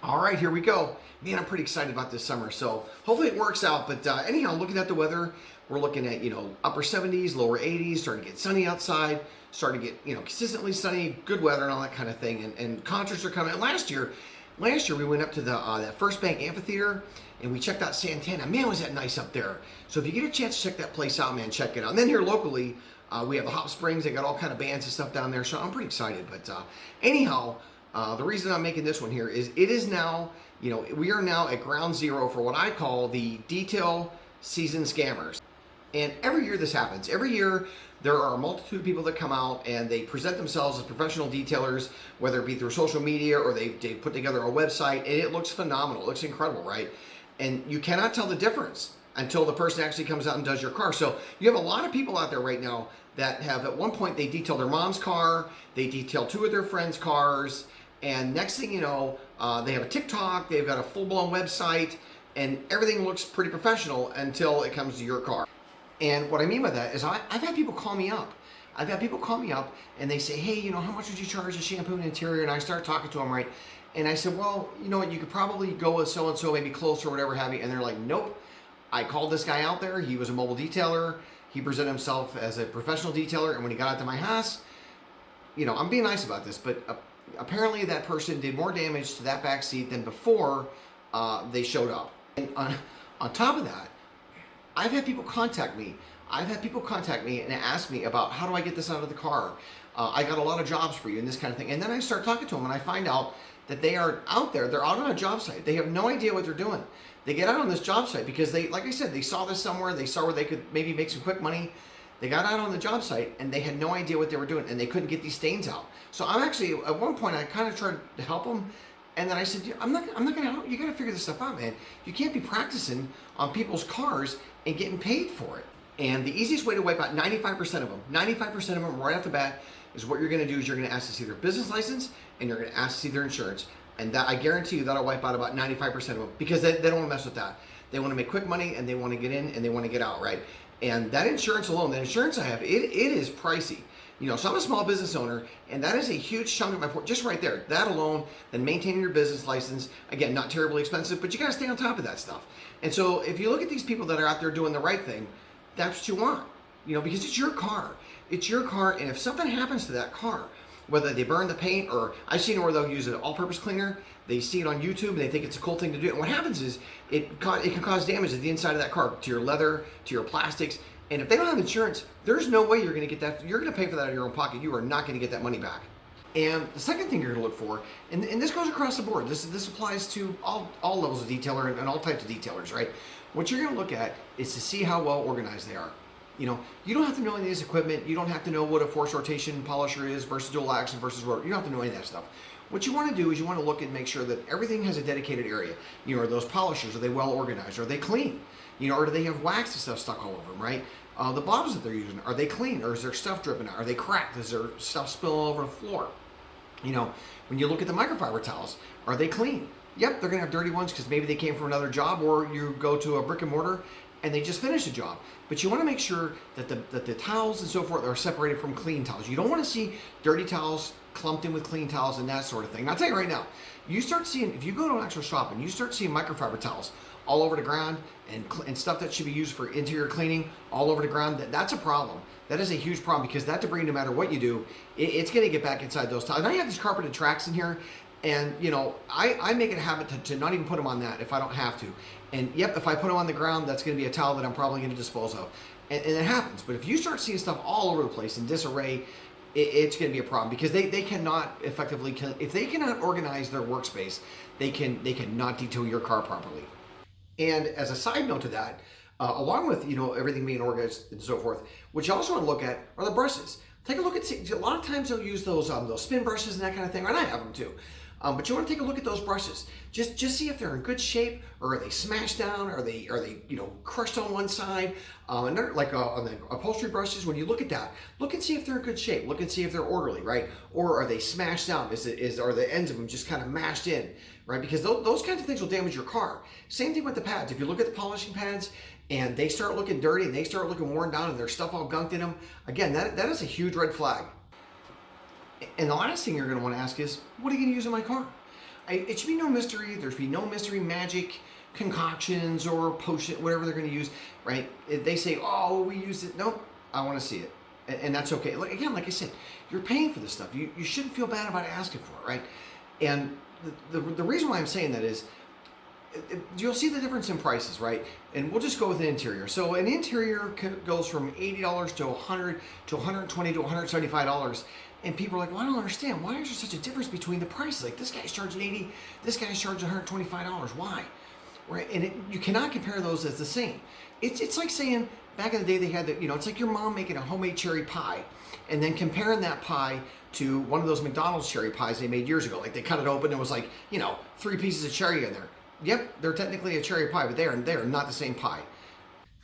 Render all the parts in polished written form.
All right, here we go. Man, I'm pretty excited about this summer. So hopefully it works out. But anyhow, looking at the weather, we're looking at, upper 70s, lower 80s, starting to get sunny outside, starting to get, consistently sunny, good weather and all that kind of thing. And concerts are coming. Last year we went up to the that First Bank Amphitheater and we checked out Santana. Man, was that nice up there. So if you get a chance to check that place out, man, check it out. And then here locally, we have the Hot Springs. They got all kind of bands and stuff down there. So I'm pretty excited. But anyhow, the reason I'm making this one here is it is now, we are now at ground zero for what I call the detail season scammers. And every year this happens. Every year there are a multitude of people that come out and they present themselves as professional detailers, whether it be through social media or they put together a website, and it looks phenomenal. It looks incredible, right? And you cannot tell the difference until the person actually comes out and does your car. So you have a lot of people out there right now that have, at one point, they detailed their mom's car, they detailed two of their friends' cars, and next thing you know, they have a TikTok, they've got a full-blown website, and everything looks pretty professional until it comes to your car. And what I mean by that is I've had people call me up. I've had people call me up and they say, hey, how much would you charge a shampoo and interior? And I start talking to them, right? And I said, well, you know what, you could probably go with so-and-so, maybe closer or whatever have you. And they're like, nope. I called this guy out there. He was a mobile detailer. He presented himself as a professional detailer. And when he got out to my house, I'm being nice about this, but apparently that person did more damage to that back seat than before they showed up. And on top of that, I've had people contact me. And ask me about, how do I get this out of the car? I got a lot of jobs for you and this kind of thing. And then I start talking to them and I find out that they are out there. They're out on a job site. They have no idea what they're doing. They get out on this job site because they, like I said, they saw this somewhere. They saw where they could maybe make some quick money. They got out on the job site and they had no idea what they were doing and they couldn't get these stains out. So I'm actually, at one point, I kind of tried to help them. And then I said, I'm not going to help. You got to figure this stuff out, man. You can't be practicing on people's cars and getting paid for it. And the easiest way to wipe out 95% of them right off the bat is what you're going to do is you're going to ask to see their business license and you're going to ask to see their insurance. And that, I guarantee you, that'll wipe out about 95% of them because they don't want to mess with that. They want to make quick money and they want to get in and they want to get out, right? And that insurance alone, the insurance I have, it is pricey. So I'm a small business owner, and that is a huge chunk of my portfolio, just right there. That alone, then maintaining your business license, again, not terribly expensive, but you got to stay on top of that stuff. And so if you look at these people that are out there doing the right thing, that's what you want, because it's your car. It's your car, and if something happens to that car, whether they burn the paint or I've seen where they'll use an all-purpose cleaner, they see it on YouTube and they think it's a cool thing to do. And what happens is it can cause damage at the inside of that car, to your leather, to your plastics. And if they don't have insurance, there's no way you're going to get that. You're going to pay for that out of your own pocket. You are not going to get that money back. And the second thing you're going to look for, and this goes across the board. This applies to all levels of detailer and all types of detailers, right? What you're going to look at is to see how well organized they are. You don't have to know any of this equipment. You don't have to know what a force rotation polisher is versus dual action versus rotary. You don't have to know any of that stuff. What you want to do is you want to look and make sure that everything has a dedicated area. Are those polishers, are they well organized? Are they clean? Or do they have wax and stuff stuck all over them, right? The bottles that they're using, are they clean or is there stuff dripping out? Are they cracked? Is there stuff spilling all over the floor? When you look at the microfiber towels, are they clean? Yep, they're going to have dirty ones because maybe they came from another job, or you go to a brick and mortar and they just finished a job. But you want to make sure that the towels and so forth are separated from clean towels. You don't want to see dirty towels clumped in with clean towels and that sort of thing. And I'll tell you right now, you start seeing, if you go to an actual shop and you start seeing microfiber towels all over the ground and stuff that should be used for interior cleaning all over the ground, that's a problem. That is a huge problem because that debris, no matter what you do, it's going to get back inside those towels. Now you have these carpeted tracks in here, and I make it a habit to not even put them on that if I don't have to. And yep, if I put them on the ground, that's going to be a towel that I'm probably going to dispose of. And it happens. But if you start seeing stuff all over the place in disarray, it's going to be a problem because they cannot effectively, if they cannot organize their workspace, they cannot detail your car properly. And as a side note to that, along with everything being organized and so forth, what you also want to look at are the brushes. Take a look at, a lot of times they'll use those spin brushes and that kind of thing, and I have them too. But you want to take a look at those brushes. Just see if they're in good shape, or are they smashed down, are they crushed on one side. And they're like on the upholstery brushes, when you look at that, look and see if they're in good shape. Look and see if they're orderly, right? Or are they smashed down? Are the ends of them just kind of mashed in, right? Because those kinds of things will damage your car. Same thing with the pads. If you look at the polishing pads and they start looking dirty and they start looking worn down and there's stuff all gunked in them, again, that is a huge red flag. And the last thing you're going to want to ask is, what are you going to use in my car? it should be no mystery. There should be no mystery magic concoctions or potion, whatever they're going to use, right? If they say, oh, we use it. Nope, I want to see it. And that's okay. Like, again, like I said, you're paying for this stuff. You shouldn't feel bad about asking for it, right? And the reason why I'm saying that is, you'll see the difference in prices, right? And we'll just go with the interior. So an interior goes from $80 to $100 to $120 to $175. And people are like, well, I don't understand. Why is there such a difference between the prices? Like, this guy's charging $80, this guy's charging $125. Why? Right? And you cannot compare those as the same. It's like saying back in the day they had the, it's like your mom making a homemade cherry pie and then comparing that pie to one of those McDonald's cherry pies they made years ago. Like, they cut it open and it was like, 3 pieces of cherry in there. Yep, they're technically a cherry pie, but they are not the same pie.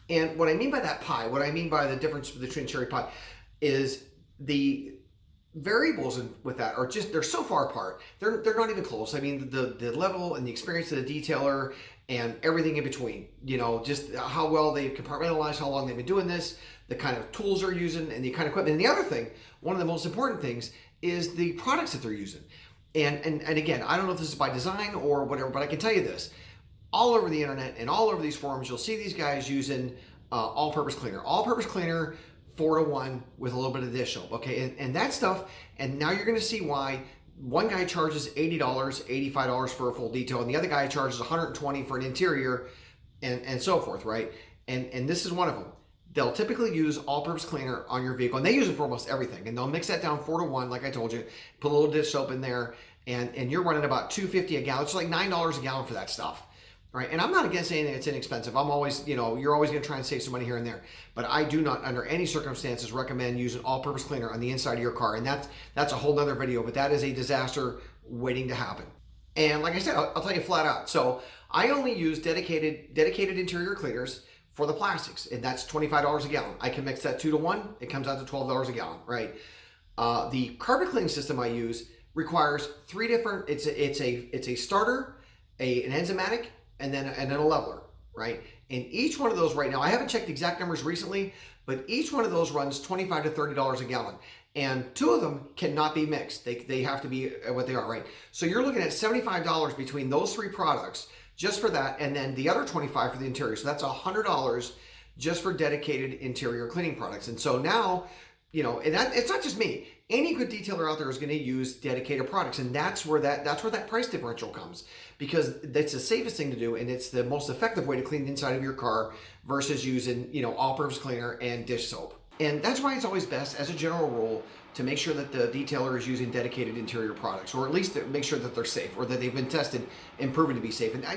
And what I mean by that pie, what I mean by the difference between cherry pie is the variables with that are just, they're so far apart. They're not even close. I mean, the level and the experience of the detailer and everything in between, just how well they've compartmentalized, how long they've been doing this, the kind of tools they're using, and the kind of equipment. And the other thing, one of the most important things, is the products that they're using. And again, I don't know if this is by design or whatever, but I can tell you this. All over the internet and all over these forums, you'll see these guys using all-purpose cleaner. All-purpose cleaner, 4-to-1 with a little bit of dish soap, okay? And that stuff, and now you're gonna see why one guy charges $80, $85 for a full detail, and the other guy charges $120 for an interior, and so forth, right? And this is one of them. They'll typically use all-purpose cleaner on your vehicle, and they use it for almost everything. And they'll mix that down 4-to-1, like I told you, put a little dish soap in there, and you're running about $2.50 a gallon. It's like $9 a gallon for that stuff, right? And I'm not against saying that it's inexpensive. I'm always, you're always going to try and save some money here and there. But I do not, under any circumstances, recommend using all-purpose cleaner on the inside of your car. And that's a whole nother video, but that is a disaster waiting to happen. And like I said, I'll tell you flat out. So I only use dedicated interior cleaners for the plastics, and that's $25 a gallon. I can mix that 2-to-1. It comes out to $12 a gallon, right? The carpet cleaning system I use requires 3 different. It's a starter, an enzymatic, and then a leveler, right? And each one of those right now, I haven't checked the exact numbers recently, but each one of those runs $25 to $30 a gallon, and 2 of them cannot be mixed. They have to be what they are, right? So you're looking at $75 between those 3 products just for that, and then the other $25 for the interior. So that's $100 just for dedicated interior cleaning products. And so now, and it's not just me. Any good detailer out there is going to use dedicated products, and that's where that price differential comes, because that's the safest thing to do, and it's the most effective way to clean the inside of your car versus using all-purpose cleaner and dish soap. And that's why it's always best, as a general rule, to make sure that the detailer is using dedicated interior products, or at least to make sure that they're safe, or that they've been tested and proven to be safe. And I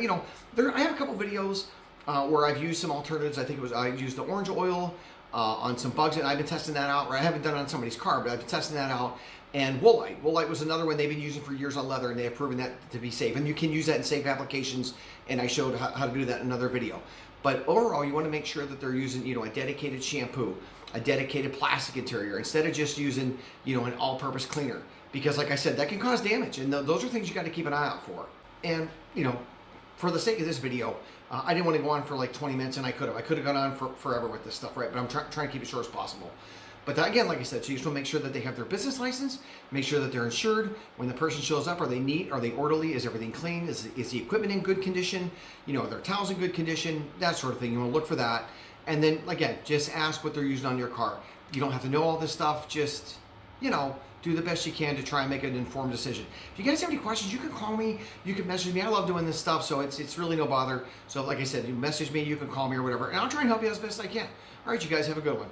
have a couple videos where I've used some alternatives. I think I used the orange oil on some bugs, and I've been testing that out. Or I haven't done it on somebody's car, but I've been testing that out. And Woolite was another one they've been using for years on leather, and they have proven that to be safe. And you can use that in safe applications, and I showed how to do that in another video. But overall, you want to make sure that they're using, a dedicated shampoo, a dedicated plastic interior, instead of just using, an all-purpose cleaner. Because like I said, that can cause damage, and those are things you got to keep an eye out for. And, for the sake of this video, I didn't want to go on for like 20 minutes, and I could have gone on for forever with this stuff, right? But I'm trying to keep it short as possible. But again, like I said, so you just want to make sure that they have their business license, make sure that they're insured. When the person shows up, are they neat? Are they orderly? Is everything clean? Is the equipment in good condition? Are their towels in good condition? That sort of thing. You want to look for that. And then, again, just ask what they're using on your car. You don't have to know all this stuff. Just, do the best you can to try and make an informed decision. If you guys have any questions, you can call me. You can message me. I love doing this stuff, so it's really no bother. So like I said, you message me, you can call me or whatever, and I'll try and help you as best I can. All right, you guys have a good one.